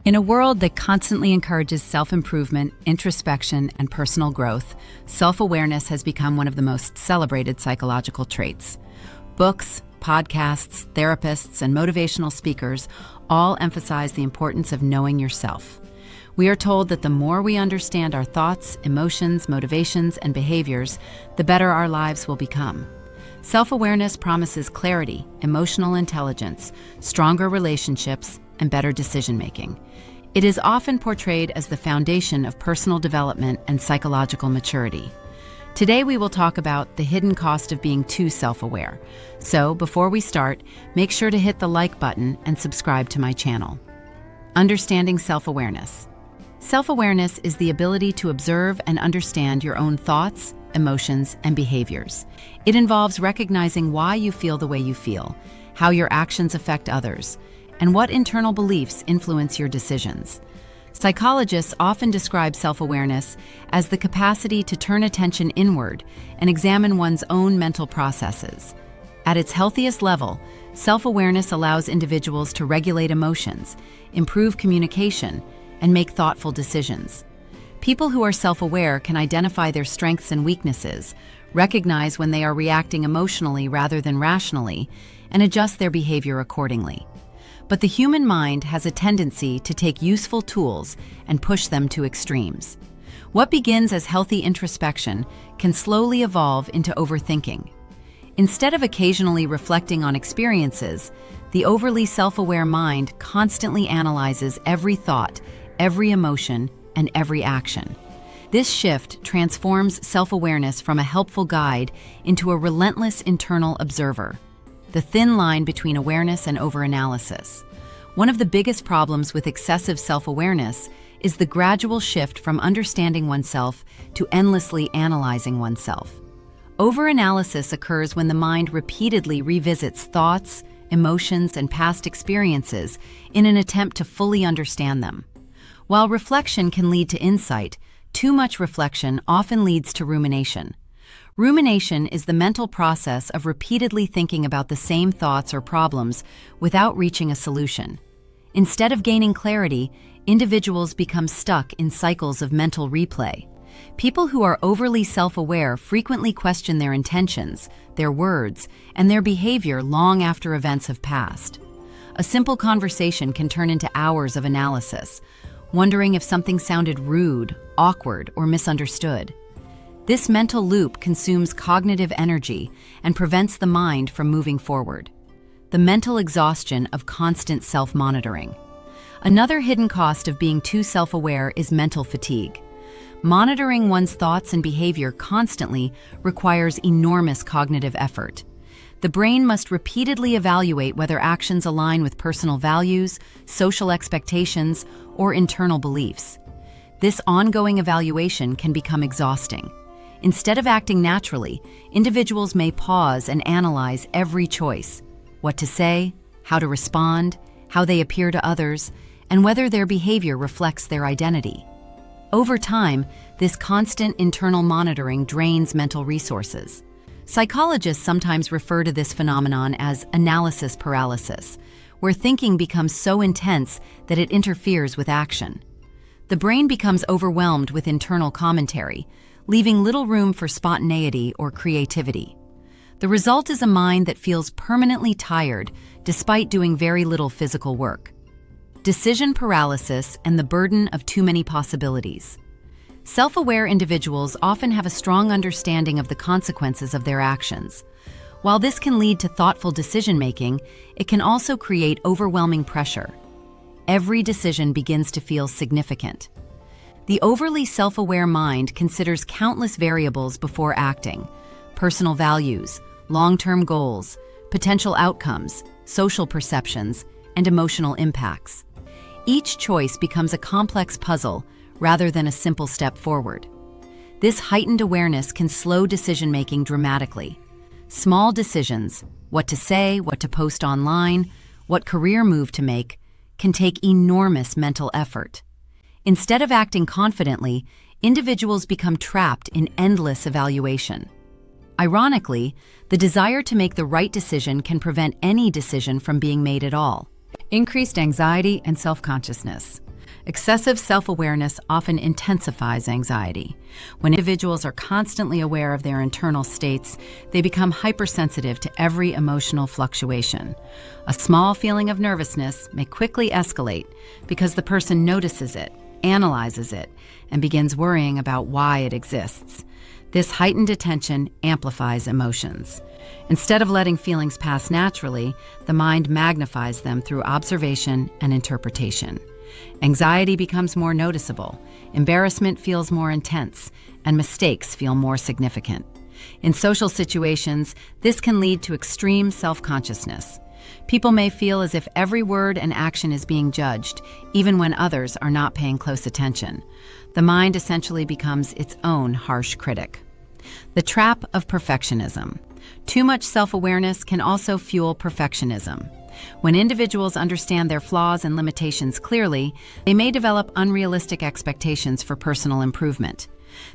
In a world that constantly encourages self-improvement, introspection, and personal growth, self-awareness has become one of the most celebrated psychological traits. Books, podcasts, therapists, and motivational speakers all emphasize the importance of knowing yourself. We are told that the more we understand our thoughts, emotions, motivations, and behaviors, the better our lives will become. Self-awareness promises clarity, emotional intelligence, stronger relationships, and better decision-making. It is often portrayed as the foundation of personal development and psychological maturity. Today we will talk about the hidden cost of being too self-aware. So, before we start, make sure to hit the like button and subscribe to my channel. Understanding self-awareness. Self-awareness is the ability to observe and understand your own thoughts, emotions, and behaviors. It involves recognizing why you feel the way you feel, how your actions affect others, and what internal beliefs influence your decisions. Psychologists often describe self-awareness as the capacity to turn attention inward and examine one's own mental processes. At its healthiest level, self-awareness allows individuals to regulate emotions, improve communication, and make thoughtful decisions. People who are self-aware can identify their strengths and weaknesses, recognize when they are reacting emotionally rather than rationally, and adjust their behavior accordingly. But the human mind has a tendency to take useful tools and push them to extremes. What begins as healthy introspection can slowly evolve into overthinking. Instead of occasionally reflecting on experiences, the overly self-aware mind constantly analyzes every thought, every emotion, and every action. This shift transforms self-awareness from a helpful guide into a relentless internal observer. The thin line between awareness and overanalysis. One of the biggest problems with excessive self-awareness is the gradual shift from understanding oneself to endlessly analyzing oneself. Overanalysis occurs when the mind repeatedly revisits thoughts, emotions, and past experiences in an attempt to fully understand them. While reflection can lead to insight, too much reflection often leads to rumination. Rumination is the mental process of repeatedly thinking about the same thoughts or problems without reaching a solution. Instead of gaining clarity, individuals become stuck in cycles of mental replay. People who are overly self-aware frequently question their intentions, their words, and their behavior long after events have passed. A simple conversation can turn into hours of analysis, wondering if something sounded rude, awkward, or misunderstood. This mental loop consumes cognitive energy and prevents the mind from moving forward. The mental exhaustion of constant self-monitoring. Another hidden cost of being too self-aware is mental fatigue. Monitoring one's thoughts and behavior constantly requires enormous cognitive effort. The brain must repeatedly evaluate whether actions align with personal values, social expectations, or internal beliefs. This ongoing evaluation can become exhausting. Instead of acting naturally, individuals may pause and analyze every choice: what to say, how to respond, how they appear to others, and whether their behavior reflects their identity. Over time, this constant internal monitoring drains mental resources. Psychologists sometimes refer to this phenomenon as analysis paralysis, where thinking becomes so intense that it interferes with action. The brain becomes overwhelmed with internal commentary, leaving little room for spontaneity or creativity. The result is a mind that feels permanently tired despite doing very little physical work. Decision paralysis and the burden of too many possibilities. Self-aware individuals often have a strong understanding of the consequences of their actions. While this can lead to thoughtful decision-making, it can also create overwhelming pressure. Every decision begins to feel significant. The overly self-aware mind considers countless variables before acting: personal values, long-term goals, potential outcomes, social perceptions, and emotional impacts. Each choice becomes a complex puzzle rather than a simple step forward. This heightened awareness can slow decision-making dramatically. Small decisions, what to say, what to post online, what career move to make, can take enormous mental effort. Instead of acting confidently, individuals become trapped in endless evaluation. Ironically, the desire to make the right decision can prevent any decision from being made at all. Increased anxiety and self-consciousness. Excessive self-awareness often intensifies anxiety. When individuals are constantly aware of their internal states, they become hypersensitive to every emotional fluctuation. A small feeling of nervousness may quickly escalate because the person notices it, analyzes it, and begins worrying about why it exists. This heightened attention amplifies emotions. Instead of letting feelings pass naturally, the mind magnifies them through observation and interpretation. Anxiety becomes more noticeable, embarrassment feels more intense, and mistakes feel more significant. In social situations, this can lead to extreme self-consciousness. People may feel as if every word and action is being judged, even when others are not paying close attention. The mind essentially becomes its own harsh critic. The trap of perfectionism. Too much self-awareness can also fuel perfectionism. When individuals understand their flaws and limitations clearly, they may develop unrealistic expectations for personal improvement.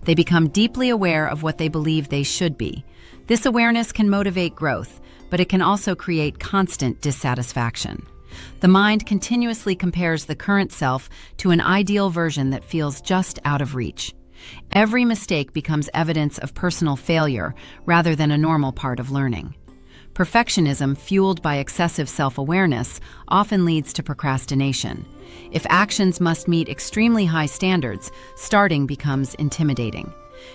They become deeply aware of what they believe they should be. This awareness can motivate growth, but it can also create constant dissatisfaction. The mind continuously compares the current self to an ideal version that feels just out of reach. Every mistake becomes evidence of personal failure rather than a normal part of learning. Perfectionism, fueled by excessive self-awareness, often leads to procrastination. If actions must meet extremely high standards, starting becomes intimidating.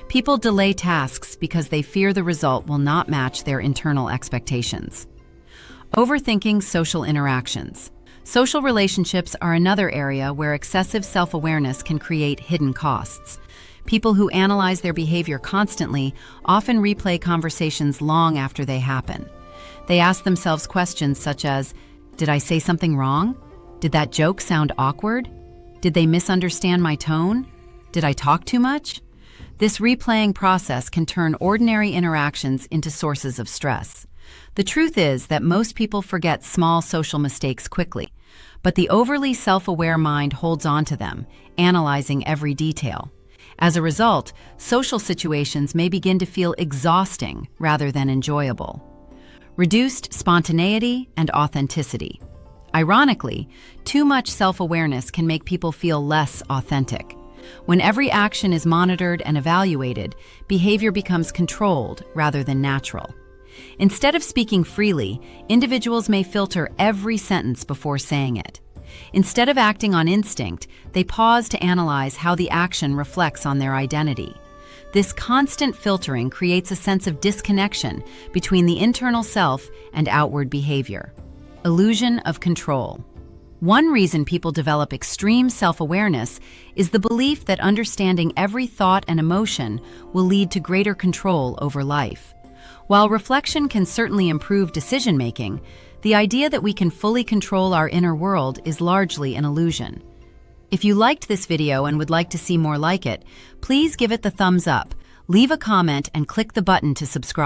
People delay tasks because they fear the result will not match their internal expectations. Overthinking social interactions. Social relationships are another area where excessive self-awareness can create hidden costs. People who analyze their behavior constantly often replay conversations long after they happen. They ask themselves questions such as, did I say something wrong? Did that joke sound awkward? Did they misunderstand my tone? Did I talk too much? This replaying process can turn ordinary interactions into sources of stress. The truth is that most people forget small social mistakes quickly, but the overly self-aware mind holds on to them, analyzing every detail. As a result, social situations may begin to feel exhausting rather than enjoyable. Reduced spontaneity and authenticity. Ironically, too much self-awareness can make people feel less authentic. When every action is monitored and evaluated, behavior becomes controlled rather than natural. Instead of speaking freely, individuals may filter every sentence before saying it. Instead of acting on instinct, they pause to analyze how the action reflects on their identity. This constant filtering creates a sense of disconnection between the internal self and outward behavior. Illusion of control. One reason people develop extreme self-awareness is the belief that understanding every thought and emotion will lead to greater control over life. While reflection can certainly improve decision-making, the idea that we can fully control our inner world is largely an illusion. If you liked this video and would like to see more like it, please give it the thumbs up, leave a comment, and click the button to subscribe.